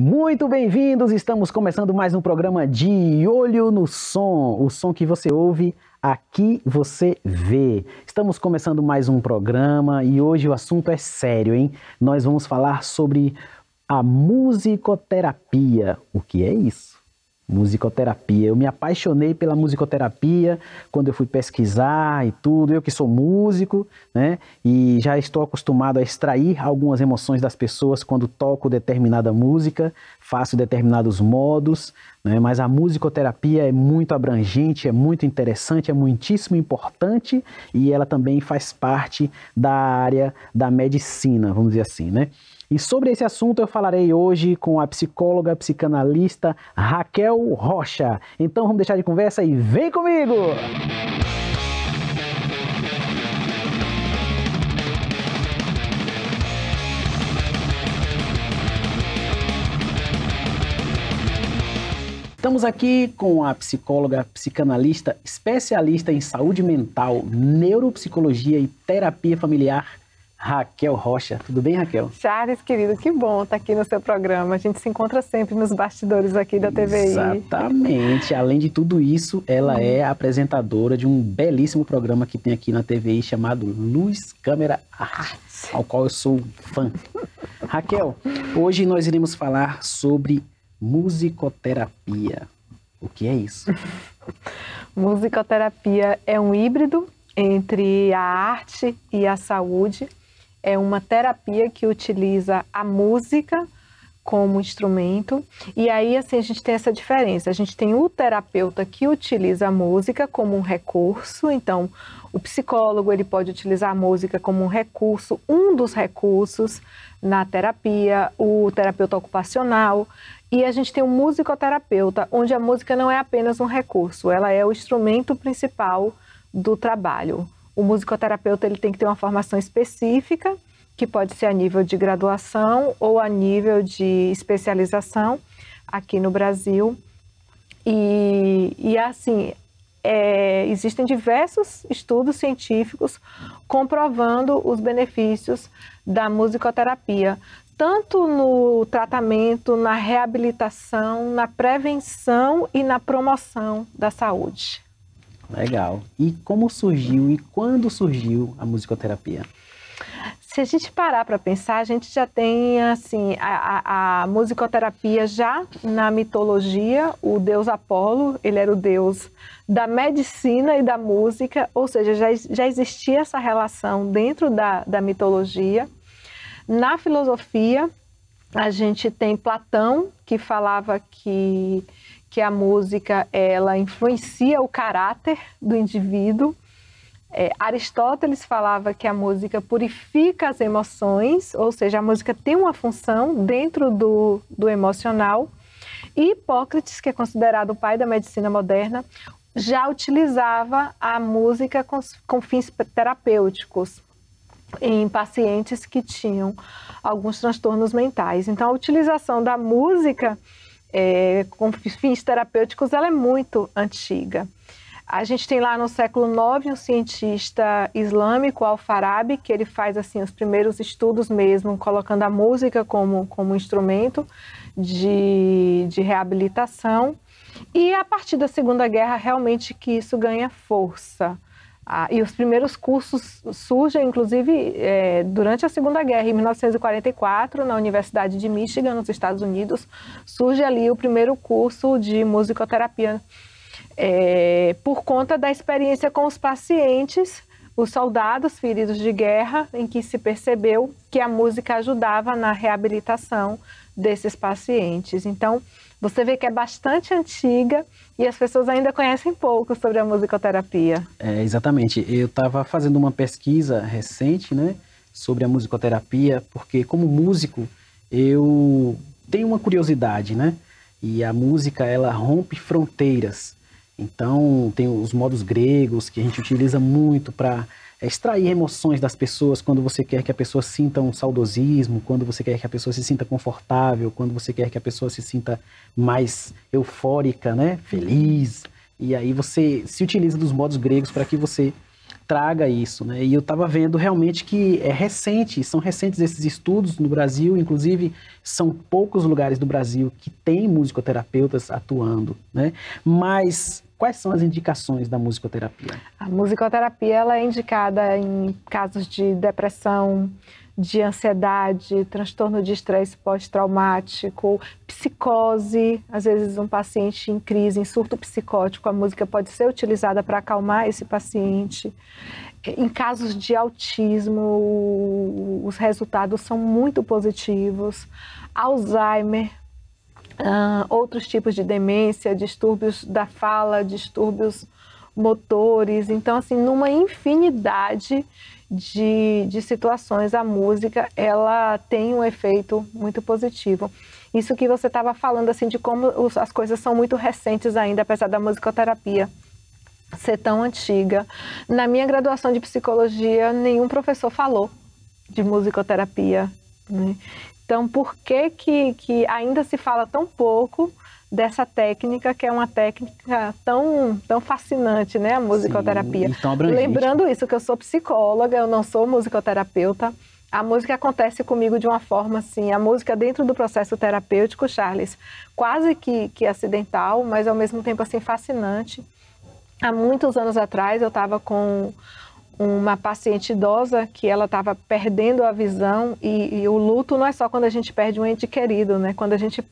Muito bem-vindos! Estamos começando mais um programa de Olho no Som, o som que você ouve, aqui você vê. Estamos começando mais um programa e hoje o assunto é sério, hein? Nós vamos falar sobre a musicoterapia. O que é isso? Musicoterapia. Eu me apaixonei pela musicoterapia quando eu fui pesquisar e tudo. Eu que sou músico, né? E já estou acostumado a extrair algumas emoções das pessoas quando toco determinada música, faço determinados modos, né? Mas a musicoterapia é muito abrangente, é muito interessante, é muitíssimo importante e ela também faz parte da área da medicina, vamos dizer assim, né? E sobre esse assunto eu falarei hoje com a psicóloga, psicanalista Raquel Rocha. Então vamos deixar de conversa e vem comigo! Estamos aqui com a psicóloga, psicanalista, especialista em saúde mental, neuropsicologia e terapia familiar, Raquel Rocha. Tudo bem, Raquel? Charles, querido, que bom estar aqui no seu programa. A gente se encontra sempre nos bastidores aqui da TVI. Exatamente. Além de tudo isso, ela é apresentadora de um belíssimo programa que tem aqui na TVI chamado Luz, Câmera, Arte, ao qual eu sou fã. Raquel, hoje nós iremos falar sobre musicoterapia. O que é isso? Musicoterapia é um híbrido entre a arte e a saúde. É uma terapia que utiliza a música como instrumento. E aí, assim, a gente tem essa diferença. A gente tem o terapeuta que utiliza a música como um recurso. Então, o psicólogo, ele pode utilizar a música como um recurso, um dos recursos na terapia, o terapeuta ocupacional. E a gente tem o musicoterapeuta, onde a música não é apenas um recurso, ela é o instrumento principal do trabalho. O musicoterapeuta ele tem que ter uma formação específica, que pode ser a nível de graduação ou a nível de especialização aqui no Brasil. E assim, existem diversos estudos científicos comprovando os benefícios da musicoterapia, tanto no tratamento, na reabilitação, na prevenção e na promoção da saúde. Legal. E como surgiu e quando surgiu a musicoterapia? Se a gente parar para pensar, a gente já tem assim, a musicoterapia já na mitologia. O deus Apolo, ele era o deus da medicina e da música, ou seja, já existia essa relação dentro da mitologia. Na filosofia, a gente tem Platão, que falava que a música ela influencia o caráter do indivíduo. Aristóteles falava que a música purifica as emoções, ou seja, a música tem uma função dentro do emocional. E Hipócrates, que é considerado o pai da medicina moderna, já utilizava a música com fins terapêuticos em pacientes que tinham alguns transtornos mentais. Então, a utilização da música com fins terapêuticos ela é muito antiga. A gente tem lá no século IX um cientista islâmico, Al-Farabi, que ele faz assim, os primeiros estudos mesmo, colocando a música como instrumento de reabilitação. E a partir da Segunda Guerra, realmente que isso ganha força. E os primeiros cursos surgem, inclusive, durante a Segunda Guerra, em 1944, na Universidade de Michigan, nos Estados Unidos, surge ali o primeiro curso de musicoterapia, por conta da experiência com os pacientes, os soldados feridos de guerra, em que se percebeu que a música ajudava na reabilitação desses pacientes. Então, você vê que é bastante antiga e as pessoas ainda conhecem pouco sobre a musicoterapia. Exatamente. Eu estava fazendo uma pesquisa recente, né, sobre a musicoterapia, porque como músico eu tenho uma curiosidade, né? E a música, ela rompe fronteiras. Então, tem os modos gregos que a gente utiliza muito para extrair emoções das pessoas quando você quer que a pessoa sinta um saudosismo, quando você quer que a pessoa se sinta confortável, quando você quer que a pessoa se sinta mais eufórica, né? Feliz. E aí você se utiliza dos modos gregos para que você traga isso, né? E eu estava vendo realmente que são recentes esses estudos no Brasil, inclusive são poucos lugares do Brasil que tem musicoterapeutas atuando, né? Mas quais são as indicações da musicoterapia? A musicoterapia ela é indicada em casos de depressão, de ansiedade, transtorno de estresse pós-traumático, psicose. Às vezes um paciente em crise, em surto psicótico, a música pode ser utilizada para acalmar esse paciente. Em casos de autismo, os resultados são muito positivos. Alzheimer, outros tipos de demência, distúrbios da fala, distúrbios motores. Então, assim, numa infinidade de situações, a música, ela tem um efeito muito positivo. Isso que você estava falando, assim, de como as coisas são muito recentes ainda, apesar da musicoterapia ser tão antiga. Na minha graduação de psicologia, nenhum professor falou de musicoterapia, né? Então, por que ainda se fala tão pouco dessa técnica, que é uma técnica tão fascinante, né? A musicoterapia. Sim, tão abrangente. Lembrando isso, que eu sou psicóloga, eu não sou musicoterapeuta. A música acontece comigo de uma forma assim, a música dentro do processo terapêutico, Charles, quase que acidental, mas ao mesmo tempo assim fascinante. Há muitos anos atrás eu estava com uma paciente idosa que ela estava perdendo a visão e o luto não é só quando a gente perde um ente querido, né? Quando a gente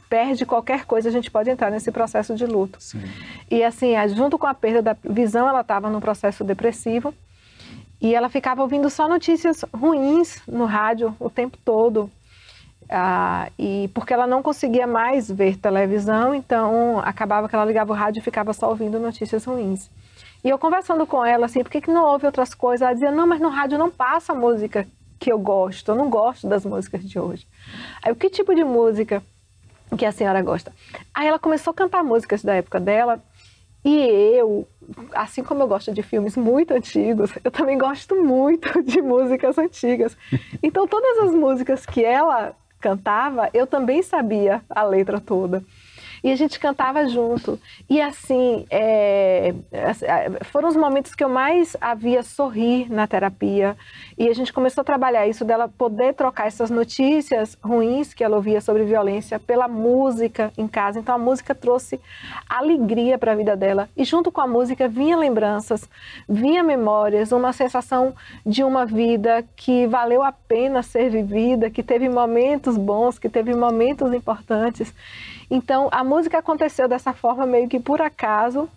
perde qualquer coisa, a gente pode entrar nesse processo de luto. Sim. E assim, junto com a perda da visão, ela estava num processo depressivo e ela ficava ouvindo só notícias ruins no rádio o tempo todo. E porque ela não conseguia mais ver televisão, então acabava que ela ligava o rádio e ficava só ouvindo notícias ruins. E eu conversando com ela, assim, por que não ouve outras coisas? Ela dizia, não, mas no rádio não passa a música que eu não gosto das músicas de hoje. Aí, o que tipo de música que a senhora gosta? Aí ela começou a cantar músicas da época dela, e eu, assim como eu gosto de filmes muito antigos, eu também gosto muito de músicas antigas. Então, todas as músicas que ela cantava, eu também sabia a letra toda. E a gente cantava junto. E assim, foram os momentos que eu mais a via sorrir na terapia. E a gente começou a trabalhar isso, dela poder trocar essas notícias ruins que ela ouvia sobre violência pela música em casa. Então a música trouxe alegria para a vida dela. E junto com a música vinha lembranças, vinha memórias, uma sensação de uma vida que valeu a pena ser vivida, que teve momentos bons, que teve momentos importantes. Então, a música aconteceu dessa forma meio que por acaso,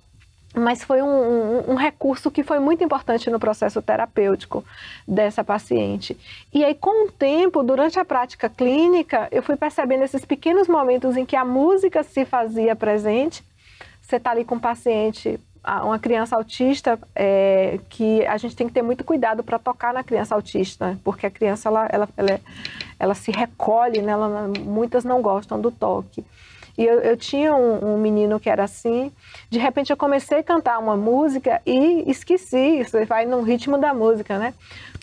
mas foi um recurso que foi muito importante no processo terapêutico dessa paciente. E aí, com o tempo, durante a prática clínica, eu fui percebendo esses pequenos momentos em que a música se fazia presente. Você está ali com um paciente, uma criança autista, que a gente tem que ter muito cuidado para tocar na criança autista, né? Porque a criança ela se recolhe, né? Muitas não gostam do toque. E eu tinha um menino que era assim, de repente eu comecei a cantar uma música e esqueci, você vai no ritmo da música, né?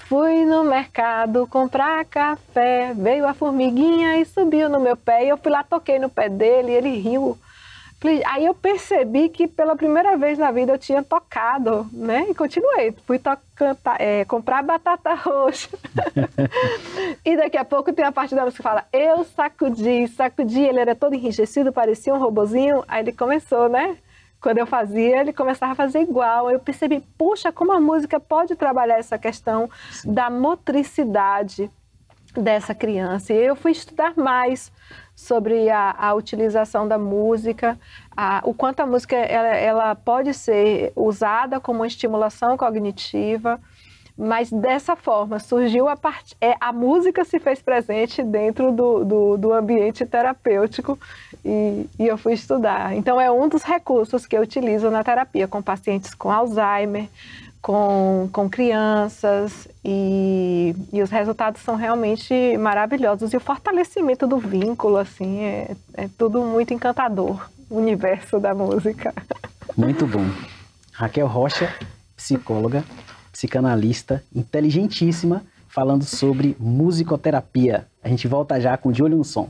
Fui no mercado comprar café, veio a formiguinha e subiu no meu pé, e eu fui lá, toquei no pé dele e ele riu. Aí eu percebi que pela primeira vez na vida eu tinha tocado, né? E continuei, fui comprar batata roxa. E daqui a pouco tem a parte da música que fala, eu sacudi, ele era todo enrijecido, parecia um robozinho. Aí ele começou, né? Quando eu fazia, ele começava a fazer igual. Eu percebi, puxa, como a música pode trabalhar essa questão da motricidade dessa criança. E eu fui estudar mais sobre a utilização da música, o quanto a música ela pode ser usada como uma estimulação cognitiva, mas dessa forma surgiu a música se fez presente dentro do ambiente terapêutico e eu fui estudar. Então é um dos recursos que eu utilizo na terapia com pacientes com Alzheimer, com crianças, e os resultados são realmente maravilhosos. E o fortalecimento do vínculo, assim, é tudo muito encantador, o universo da música. Muito bom. Raquel Rocha, psicóloga, psicanalista, inteligentíssima, falando sobre musicoterapia. A gente volta já com De Olho no Som.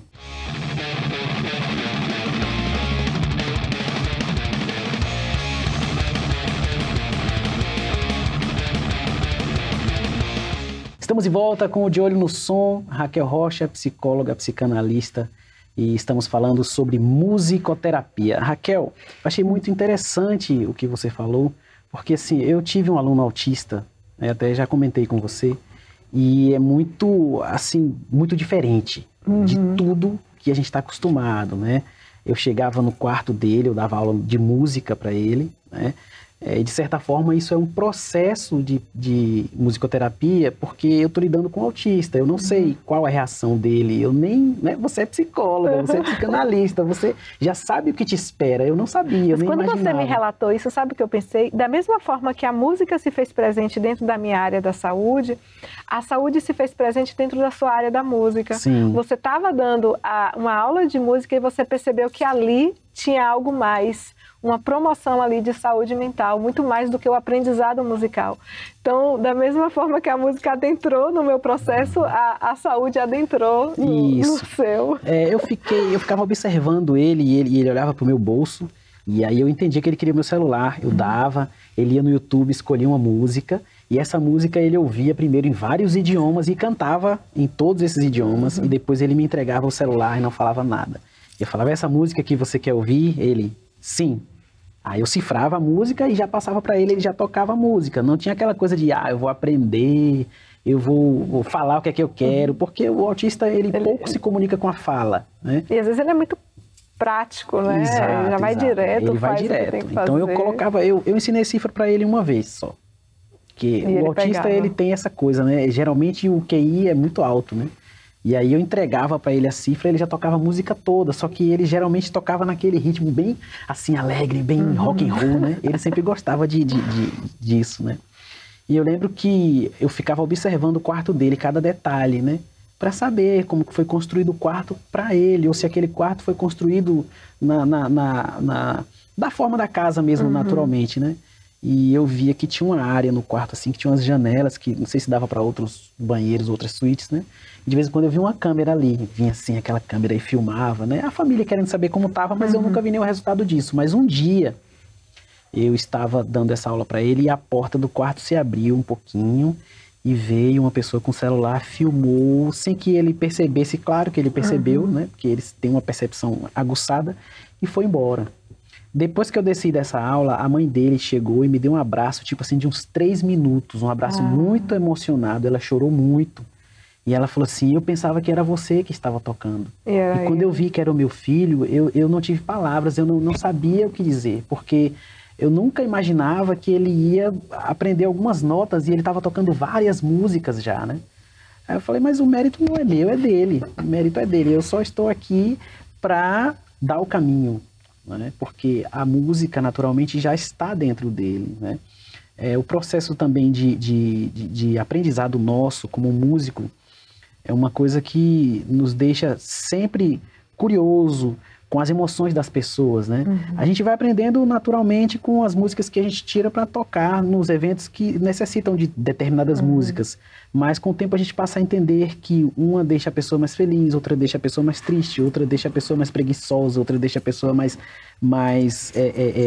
Estamos de volta com o De Olho no Som, Raquel Rocha, psicóloga, psicanalista, e estamos falando sobre musicoterapia. Raquel, achei muito interessante o que você falou, porque assim, eu tive um aluno autista, né, até já comentei com você, e é muito, assim, muito diferente de tudo que a gente está acostumado, né? Eu chegava no quarto dele, eu dava aula de música para ele, né? E de certa forma isso é um processo de musicoterapia, porque eu estou lidando com um autista, eu não sei qual é a reação dele, eu nem, né, você é psicóloga, você é psicanalista, você já sabe o que te espera, eu não sabia, eu nem quando imaginava. você me relatou isso, sabe o que eu pensei? Da mesma forma que a música se fez presente dentro da minha área da saúde, a saúde se fez presente dentro da sua área da música. Sim. Você estava dando uma aula de música e você percebeu que ali tinha algo mais, uma promoção ali de saúde mental, muito mais do que o aprendizado musical. Então, da mesma forma que a música adentrou no meu processo, a saúde adentrou no seu. Eu ficava observando ele e ele olhava pro meu bolso, e aí eu entendia que ele queria meu celular, eu dava, ele ia no YouTube, escolhia uma música, e essa música ele ouvia primeiro em vários idiomas e cantava em todos esses idiomas, e depois ele me entregava o celular e não falava nada. Eu falava, essa música que você quer ouvir? Ele, sim. Aí eu cifrava a música e já passava para ele, ele já tocava a música. Não tinha aquela coisa de, eu vou aprender, eu vou falar o que é que eu quero, porque o autista, ele pouco se comunica com a fala, né? E às vezes ele é muito prático, né? Exato, já vai direto, ele vai faz direto. O que tem que então fazer. eu ensinei cifra para ele uma vez só. Porque o autista, pegava. ele tem essa coisa, né? Geralmente o QI é muito alto, né? E aí eu entregava para ele a cifra, ele já tocava a música toda, só que ele geralmente tocava naquele ritmo bem, assim, alegre, bem rock and roll, né? Ele sempre gostava disso, né? E eu lembro que eu ficava observando o quarto dele, cada detalhe, né? Para saber como que foi construído o quarto para ele, ou se aquele quarto foi construído da forma da casa mesmo, naturalmente, né? E eu via que tinha uma área no quarto, assim, que tinha umas janelas, que não sei se dava para outros banheiros, outras suítes, né? E de vez em quando eu via uma câmera ali, vinha assim aquela câmera e filmava, né? A família querendo saber como tava, mas eu nunca vi nenhum resultado disso. Mas um dia eu estava dando essa aula para ele e a porta do quarto se abriu um pouquinho e veio uma pessoa com o celular, filmou, sem que ele percebesse, claro que ele percebeu, né? Porque eles têm uma percepção aguçada, e foi embora. Depois que eu desci dessa aula, a mãe dele chegou e me deu um abraço, tipo assim, de uns 3 minutos, um abraço muito emocionado, ela chorou muito. E ela falou assim, eu pensava que era você que estava tocando. E quando eu vi que era o meu filho, eu não tive palavras, eu não sabia o que dizer, porque eu nunca imaginava que ele ia aprender algumas notas e ele estava tocando várias músicas já, né? Aí eu falei, mas o mérito não é meu, é dele, o mérito é dele, eu só estou aqui para dar o caminho, né? Porque a música naturalmente já está dentro dele, né? O processo também de aprendizado nosso como músico é uma coisa que nos deixa sempre curioso com as emoções das pessoas, né? A gente vai aprendendo naturalmente com as músicas que a gente tira para tocar nos eventos que necessitam de determinadas músicas, mas com o tempo a gente passa a entender que uma deixa a pessoa mais feliz, outra deixa a pessoa mais triste, outra deixa a pessoa mais preguiçosa, outra deixa a pessoa mais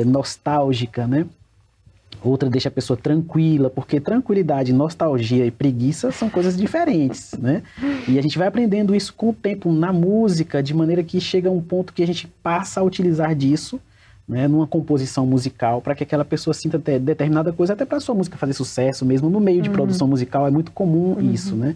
nostálgica, né? Outra deixa a pessoa tranquila, porque tranquilidade, nostalgia e preguiça são coisas diferentes, né? E a gente vai aprendendo isso com o tempo na música, de maneira que chega um ponto que a gente passa a utilizar disso, né, numa composição musical, para que aquela pessoa sinta determinada coisa, até para a sua música fazer sucesso mesmo. No meio de produção musical é muito comum isso, né?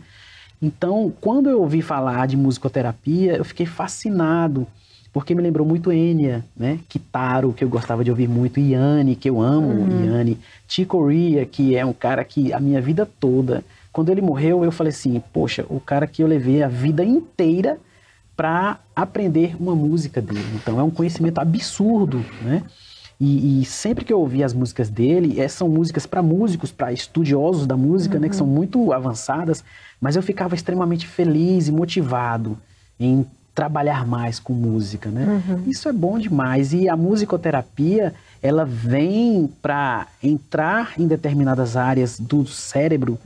Então, quando eu ouvi falar de musicoterapia, eu fiquei fascinado, porque me lembrou muito Enya, né? Kitaro, que eu gostava de ouvir muito, Yanni, que eu amo, Yanni, Chick Corea, que é um cara que a minha vida toda, quando ele morreu, eu falei assim, poxa, o cara que eu levei a vida inteira para aprender uma música dele. Então é um conhecimento absurdo, né? E sempre que eu ouvi as músicas dele, são músicas para músicos, para estudiosos da música, né? Que são muito avançadas, mas eu ficava extremamente feliz e motivado em trabalhar mais com música, né? Isso é bom demais. E a musicoterapia, ela vem para entrar em determinadas áreas do cérebro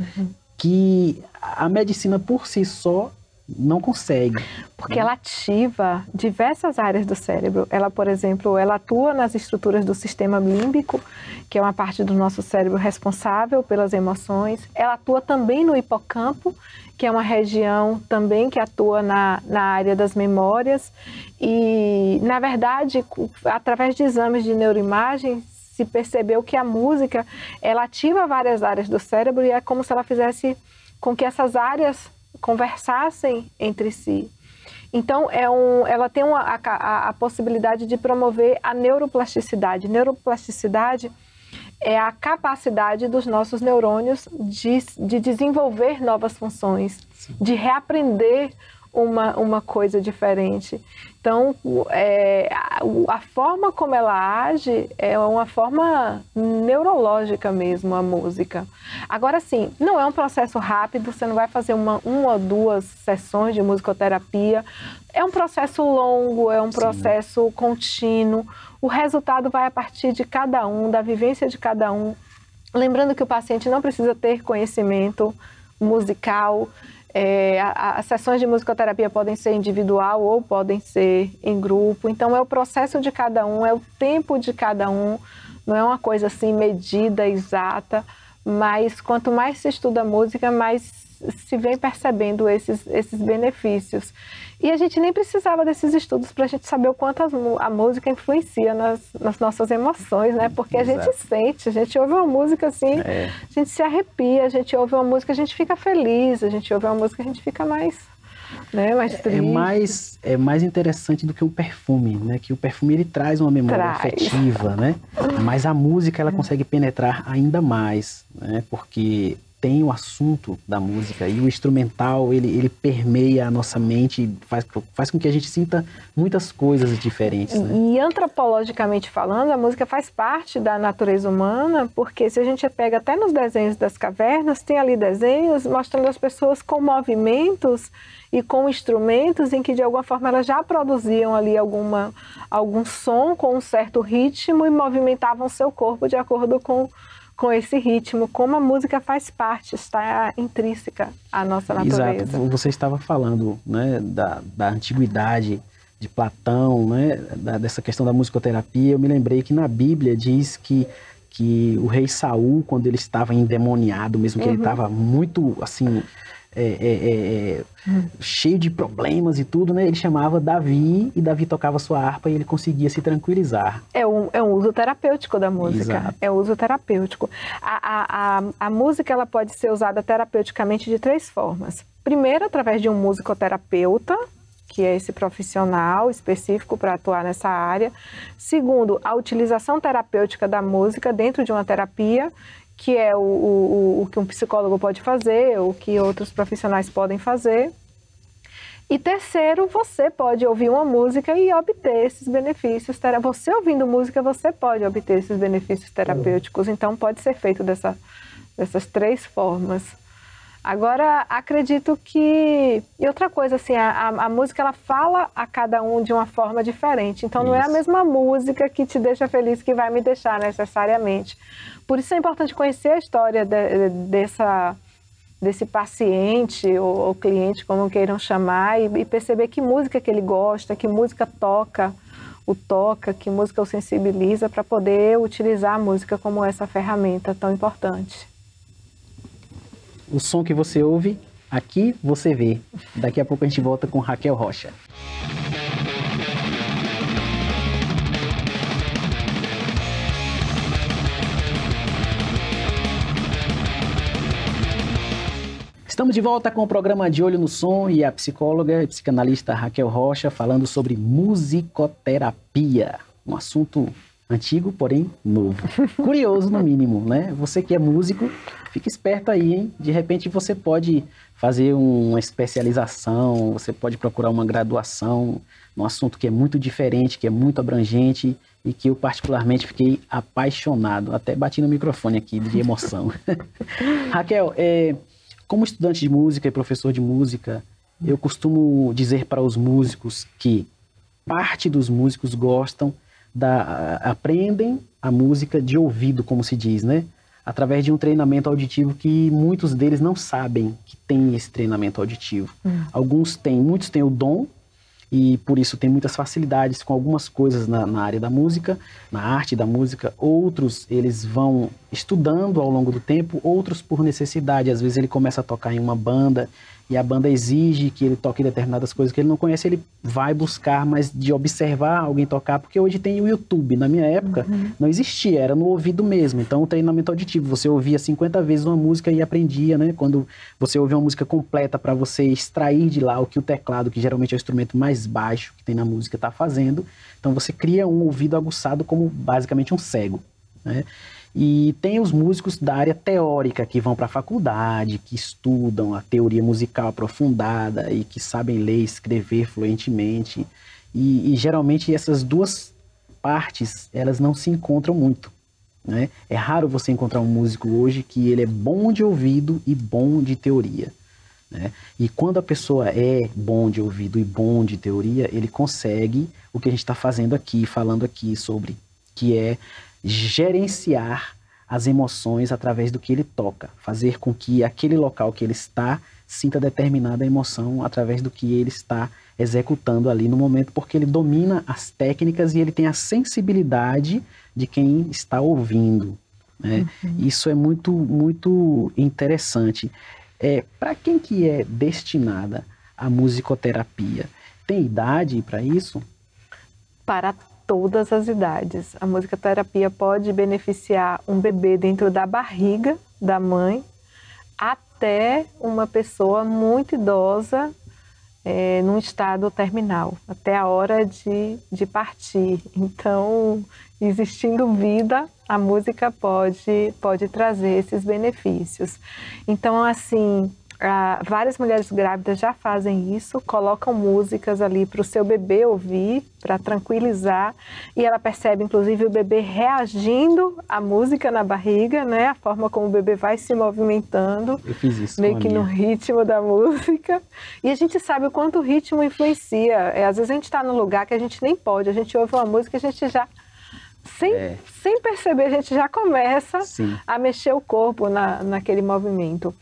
que a medicina por si só não consegue. Porque ela ativa diversas áreas do cérebro. Ela, por exemplo, ela atua nas estruturas do sistema límbico, que é uma parte do nosso cérebro responsável pelas emoções. Ela atua também no hipocampo, que é uma região também que atua na área das memórias. E, na verdade, através de exames de neuroimagem, se percebeu que a música, ela ativa várias áreas do cérebro e é como se ela fizesse com que essas áreas conversassem entre si. Então, ela tem a possibilidade de promover a neuroplasticidade. Neuroplasticidade é a capacidade dos nossos neurônios de desenvolver novas funções, sim, de reaprender uma coisa diferente. Então, a forma como ela age é uma forma neurológica mesmo, a música. Agora, sim, não é um processo rápido, você não vai fazer uma ou duas sessões de musicoterapia. É um processo longo, é um processo contínuo. O resultado vai a partir de cada um, da vivência de cada um. Lembrando que o paciente não precisa ter conhecimento musical. As sessões de musicoterapia podem ser individual ou podem ser em grupo. Então, é o processo de cada um, é o tempo de cada um. Não é uma coisa assim medida, exata, mas quanto mais se estuda música, mais se vem percebendo esses benefícios. E a gente nem precisava desses estudos para a gente saber o quanto a música influencia nas nossas emoções, né? Porque a gente sente, a gente ouve uma música assim, a gente se arrepia, a gente ouve uma música, a gente fica feliz, a gente ouve uma música, a gente fica mais, né, mais triste. É mais interessante do que um perfume, né? Que o perfume ele traz uma memória afetiva, né? Mas a música ela consegue penetrar ainda mais, né? Porque tem o assunto da música e o instrumental, ele permeia a nossa mente e faz com que a gente sinta muitas coisas diferentes, né? E antropologicamente falando, a música faz parte da natureza humana, porque se a gente pega até nos desenhos das cavernas, tem ali desenhos mostrando as pessoas com movimentos e com instrumentos em que de alguma forma elas já produziam ali algum som com um certo ritmo e movimentavam o seu corpo de acordo com esse ritmo, como a música faz parte, está intrínseca à nossa natureza. Exato, você estava falando, né, da antiguidade de Platão, né, dessa questão da musicoterapia. Eu me lembrei que na Bíblia diz que o rei Saul, quando ele estava endemoniado, mesmo que ele estava muito assim, cheio de problemas e tudo, né? Ele chamava Davi e Davi tocava sua harpa e ele conseguia se tranquilizar. É um uso terapêutico da música. Exato. É um uso terapêutico. A música ela pode ser usada terapeuticamente de 3 formas. Primeiro, através de um musicoterapeuta, que é esse profissional específico para atuar nessa área. Segundo, a utilização terapêutica da música dentro de uma terapia, que é o que um psicólogo pode fazer, o que outros profissionais podem fazer. E terceiro, você pode ouvir uma música e obter esses benefícios. Você ouvindo música, você pode obter esses benefícios terapêuticos. Então, pode ser feito dessas 3 formas. Agora, acredito que... E outra coisa, assim, a música, ela fala a cada um de uma forma diferente. Então, não é a mesma música que te deixa feliz que vai me deixar necessariamente. Por isso é importante conhecer a história desse paciente ou cliente, como queiram chamar, e perceber que música que ele gosta, que música o toca, que música o sensibiliza, para poder utilizar a música como essa ferramenta tão importante. O som que você ouve, aqui você vê. Daqui a pouco a gente volta com Raquel Rocha. Estamos de volta com o programa De Olho no Som e a psicóloga e psicanalista Raquel Rocha falando sobre musicoterapia, um assunto antigo, porém novo. Curioso, no mínimo, né? Você que é músico, fica esperto aí, hein? De repente você pode fazer uma especialização, você pode procurar uma graduação num assunto que é muito diferente, que é muito abrangente e que eu particularmente fiquei apaixonado. Até bati no microfone aqui de emoção. Raquel, como estudante de música e professor de música, eu costumo dizer para os músicos que parte dos músicos aprendem a música de ouvido, como se diz, né? através de um treinamento auditivo que muitos deles não sabem que tem esse treinamento auditivo. Muitos têm o dom, e por isso tem muitas facilidades com algumas coisas na área da música, na arte da música. Outros, eles vão estudando ao longo do tempo, outros por necessidade. Às vezes ele começa a tocar em uma banda e a banda exige que ele toque determinadas coisas que ele não conhece, ele vai buscar, mas de observar alguém tocar, porque hoje tem o YouTube. Na minha época não existia, era no ouvido mesmo. Então o treinamento auditivo, você ouvia 50 vezes uma música e aprendia, né? Quando você ouve uma música completa para você extrair de lá o que o teclado, que geralmente é o instrumento mais baixo que tem na música, está fazendo. Então você cria um ouvido aguçado como basicamente um cego, né? E tem os músicos da área teórica que vão para a faculdade, que estudam a teoria musical aprofundada e que sabem ler e escrever fluentemente. E geralmente essas duas partes, elas não se encontram muito, né? É raro você encontrar um músico hoje que ele é bom de ouvido e bom de teoria, né? E quando a pessoa é bom de ouvido e bom de teoria, ele consegue o que a gente está fazendo aqui, falando aqui sobre, que é gerenciar as emoções através do que ele toca, fazer com que aquele local que ele está sinta determinada emoção através do que ele está executando ali no momento, porque ele domina as técnicas e ele tem a sensibilidade de quem está ouvindo, né? Isso é muito, muito interessante. Para quem que é destinada a musicoterapia? Tem idade para isso? Para todas as idades. A musicoterapia pode beneficiar um bebê dentro da barriga da mãe até uma pessoa muito idosa, num estado terminal, até a hora de partir. Então, existindo vida, a música pode trazer esses benefícios. Então, assim, várias mulheres grávidas já fazem isso, colocam músicas ali para o seu bebê ouvir, para tranquilizar, e ela percebe, inclusive, o bebê reagindo à música na barriga, né? A forma como o bebê vai se movimentando. Eu fiz isso meio que no ritmo da música. E a gente sabe o quanto o ritmo influencia. Às vezes a gente está num lugar que a gente nem pode, a gente ouve uma música e a gente já... Sem perceber, a gente já começa a mexer o corpo naquele movimento.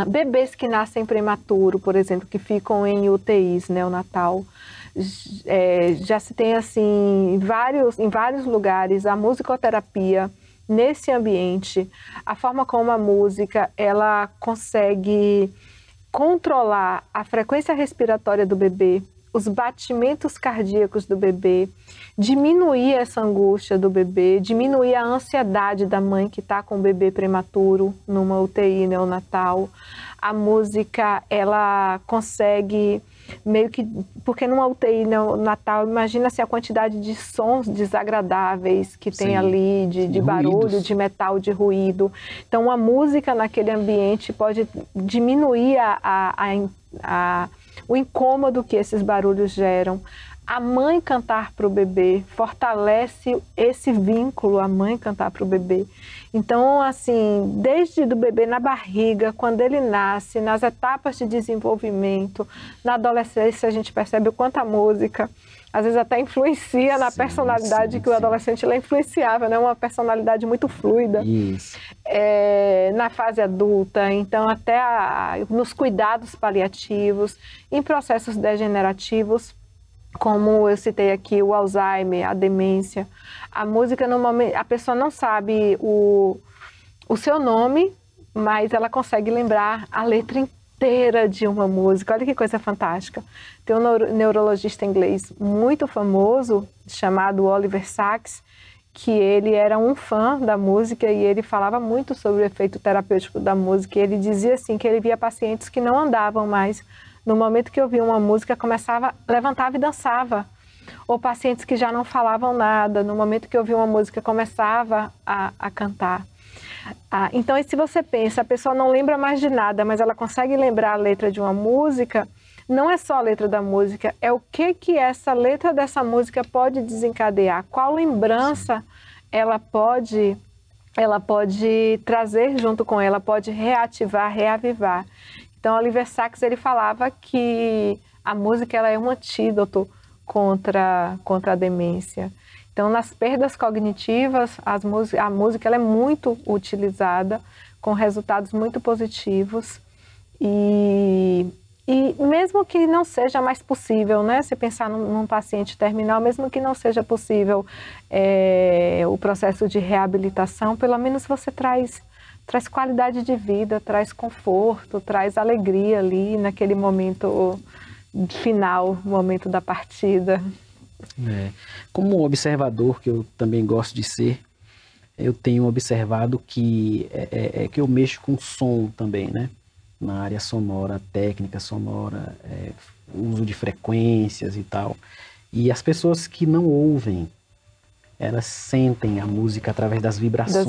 Bebês que nascem prematuro, por exemplo, que ficam em UTIs neonatal, já se tem assim em vários lugares a musicoterapia nesse ambiente, a forma como a música ela consegue controlar a frequência respiratória do bebê, os batimentos cardíacos do bebê, diminuir essa angústia do bebê, diminuir a ansiedade da mãe que está com o bebê prematuro numa UTI neonatal. A música, ela consegue meio que... Porque numa UTI neonatal, imagina-se a quantidade de sons desagradáveis que tem ali, de barulho, de metal, de ruído. Então, a música naquele ambiente pode diminuir o incômodo que esses barulhos geram. A mãe cantar para o bebê fortalece esse vínculo, a mãe cantar para o bebê. Então, assim, desde o bebê na barriga, quando ele nasce, nas etapas de desenvolvimento, na adolescência a gente percebe o quanto a música, às vezes até influencia na personalidade que o adolescente ele influenciava, né? Uma personalidade muito fluida. Isso. Na fase adulta, então até nos cuidados paliativos, em processos degenerativos, como eu citei aqui, o Alzheimer, a demência. A música, normalmente, a pessoa não sabe o seu nome, mas ela consegue lembrar a letra inteira de uma música. Olha que coisa fantástica. Tem um neurologista inglês muito famoso, chamado Oliver Sacks, que ele era um fã da música e ele falava muito sobre o efeito terapêutico da música. E ele dizia assim, que ele via pacientes que não andavam mais. No momento que ouvia uma música, levantava e dançava. Ou pacientes que já não falavam nada, no momento que ouvia uma música, começava a cantar. Então, se você pensa, a pessoa não lembra mais de nada, mas ela consegue lembrar a letra de uma música, não é só a letra da música, é o que essa letra dessa música pode desencadear, qual lembrança ela pode trazer junto com ela, pode reativar, reavivar. Então, Oliver Sacks, ele falava que a música ela é um antídoto contra a demência. Então, nas perdas cognitivas, a música ela é muito utilizada, com resultados muito positivos. E mesmo que não seja mais possível, né? Se pensar num paciente terminal, mesmo que não seja possível o processo de reabilitação, pelo menos você traz qualidade de vida, traz conforto, traz alegria ali naquele momento final, momento da partida. Como observador, que eu também gosto de ser, eu tenho observado que que eu mexo com som também, né? Na área sonora, técnica sonora, uso de frequências e tal. E as pessoas que não ouvem, elas sentem a música através das vibrações.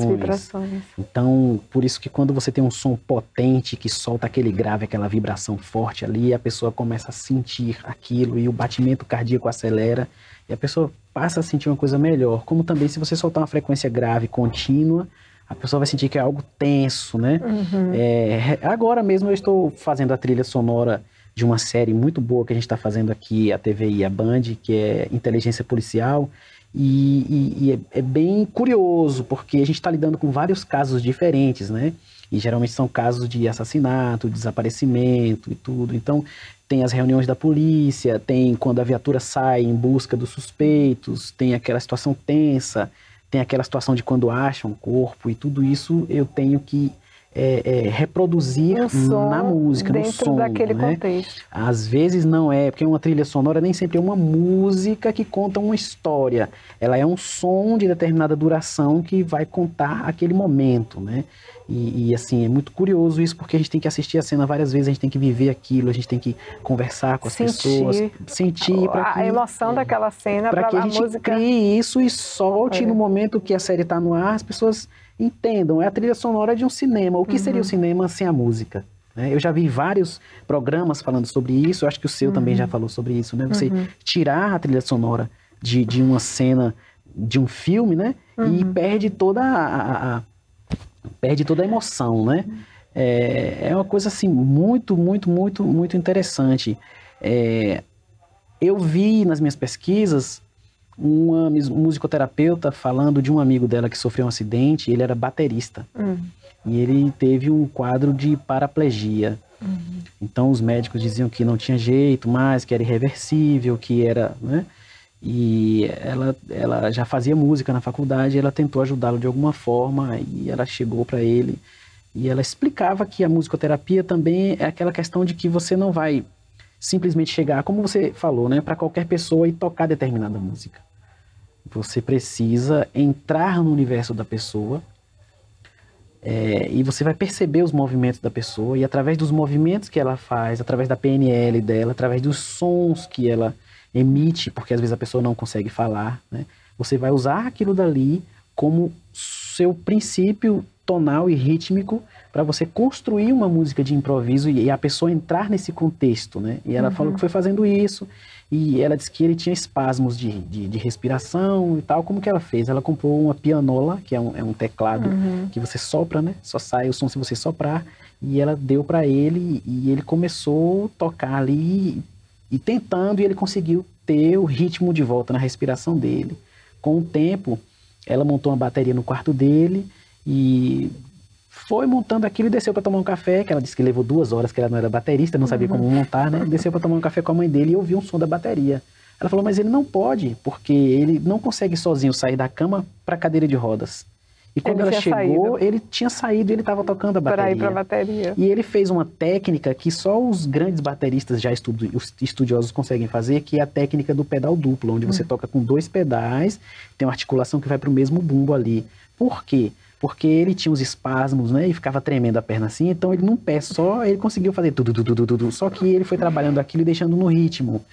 Então, por isso que quando você tem um som potente, que solta aquele grave, aquela vibração forte ali, a pessoa começa a sentir aquilo e o batimento cardíaco acelera e a pessoa passa a sentir uma coisa melhor. Como também se você soltar uma frequência grave contínua, a pessoa vai sentir que é algo tenso, né? Agora mesmo eu estou fazendo a trilha sonora de uma série muito boa que a gente está fazendo aqui, a TVI, a Band, que é Inteligência Policial, e é bem curioso, porque a gente está lidando com vários casos diferentes, né? E geralmente são casos de assassinato, desaparecimento e tudo. Então, tem as reuniões da polícia, tem quando a viatura sai em busca dos suspeitos, tem aquela situação tensa, tem aquela situação de quando acham um corpo, e tudo isso eu tenho que reproduzir na música, no som, daquele né? contexto. Às vezes não é, porque uma trilha sonora nem sempre é uma música que conta uma história. Ela é um som de determinada duração que vai contar aquele momento, né? E assim, é muito curioso isso, porque a gente tem que assistir a cena várias vezes, a gente tem que viver aquilo, a gente tem que conversar com as pessoas, sentir a emoção daquela cena, para que a gente música crie isso e solte no momento que a série está no ar, as pessoas entendam. É a trilha sonora de um cinema. O que seria o cinema sem a música? Eu já vi vários programas falando sobre isso, eu acho que o seu também já falou sobre isso, né? Você tirar a trilha sonora de uma cena, de um filme, né? E perde toda a emoção, né? É uma coisa assim muito, muito, muito, muito interessante. Eu vi nas minhas pesquisas uma musicoterapeuta falando de um amigo dela que sofreu um acidente. Ele era baterista e ele teve um quadro de paraplegia. Então os médicos diziam que não tinha jeito mais, que era irreversível, que era, né? E ela já fazia música na faculdade, ela tentou ajudá-lo de alguma forma e ela chegou para ele e ela explicava que a musicoterapia também é aquela questão de que você não vai simplesmente chegar, como você falou, né, para qualquer pessoa e tocar determinada música. Você precisa entrar no universo da pessoa e você vai perceber os movimentos da pessoa, e através dos movimentos que ela faz, através da PNL dela, através dos sons que ela emite, porque às vezes a pessoa não consegue falar, né? Você vai usar aquilo dali como seu princípio tonal e rítmico para você construir uma música de improviso e a pessoa entrar nesse contexto, né? E ela falou que foi fazendo isso, e ela disse que ele tinha espasmos de respiração e tal. Como que ela fez? Ela comprou uma pianola, que é um teclado que você sopra, né? Só sai o som se você soprar, e ela deu para ele e ele começou a tocar ali e tentando, e ele conseguiu ter o ritmo de volta na respiração dele. Com o tempo, ela montou uma bateria no quarto dele e foi montando aquilo e desceu para tomar um café, que ela disse que levou 2 horas, que ela não era baterista, não sabia como montar, né? Desceu para tomar um café com a mãe dele e ouviu um som da bateria. Ela falou, mas ele não pode, porque ele não consegue sozinho sair da cama para a cadeira de rodas. E quando ela chegou, ele tinha saído e ele estava tocando a bateria. Para ir para a bateria. E ele fez uma técnica que só os grandes bateristas já os estudiosos conseguem fazer, que é a técnica do pedal duplo, onde você toca com 2 pedais, tem uma articulação que vai para o mesmo bumbo ali. Por quê? Porque ele tinha os espasmos, né, e ficava tremendo a perna assim, então ele num pé só, ele conseguiu fazer tudo, só que ele foi trabalhando aquilo e deixando no ritmo.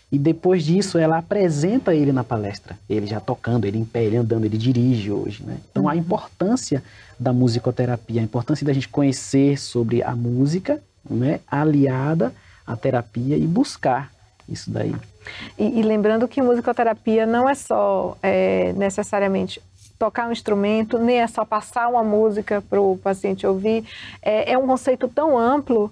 E depois disso, ela apresenta ele na palestra. Ele já tocando, ele em pé, ele andando, ele dirige hoje, né? Então, a importância da musicoterapia, a importância da gente conhecer sobre a música, né, aliada à terapia, e buscar isso daí. E lembrando que musicoterapia não é só necessariamente tocar um instrumento, nem é só passar uma música para o paciente ouvir. É um conceito tão amplo,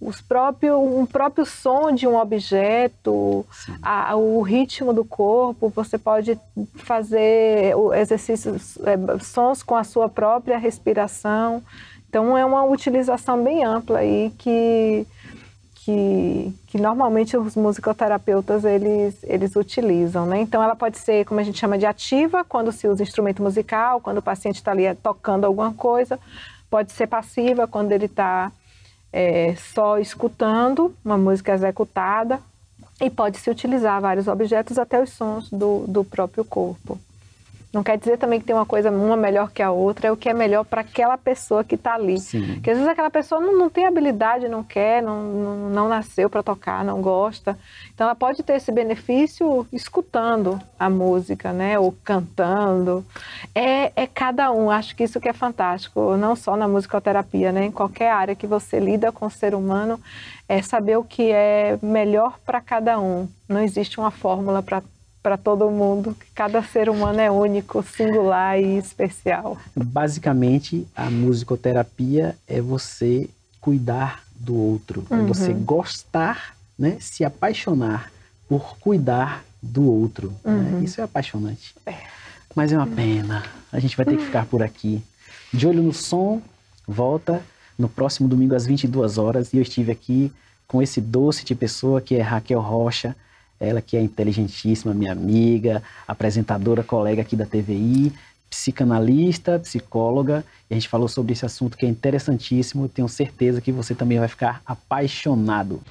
um próprio som de um objeto, o ritmo do corpo, você pode fazer exercícios, sons com a sua própria respiração. Então é uma utilização bem ampla aí que normalmente os musicoterapeutas eles utilizam, né? Então ela pode ser, como a gente chama de ativa, quando se usa instrumento musical, quando o paciente está ali tocando alguma coisa. Pode ser passiva, quando ele está só escutando uma música executada. E pode se utilizar vários objetos, até os sons do próprio corpo. Não quer dizer também que tem uma coisa, uma melhor que a outra, é o que é melhor para aquela pessoa que está ali. Sim. Porque às vezes aquela pessoa não tem habilidade, não quer, não nasceu para tocar, não gosta. Então ela pode ter esse benefício escutando a música, né? Ou cantando. É cada um, acho que isso que é fantástico, não só na musicoterapia, né? Em qualquer área que você lida com o ser humano, é saber o que é melhor para cada um. Não existe uma fórmula para todo mundo, cada ser humano é único, singular e especial. Basicamente, a musicoterapia é você cuidar do outro, é você gostar, né, se apaixonar por cuidar do outro. Né? Isso é apaixonante. Mas é uma pena, a gente vai ter que ficar por aqui. De Olho no Som volta no próximo domingo às 22 horas e eu estive aqui com esse doce de pessoa que é Raquel Rocha. Ela que é inteligentíssima, minha amiga, apresentadora, colega aqui da TVI, psicanalista, psicóloga. E a gente falou sobre esse assunto que é interessantíssimo. Tenho certeza que você também vai ficar apaixonado.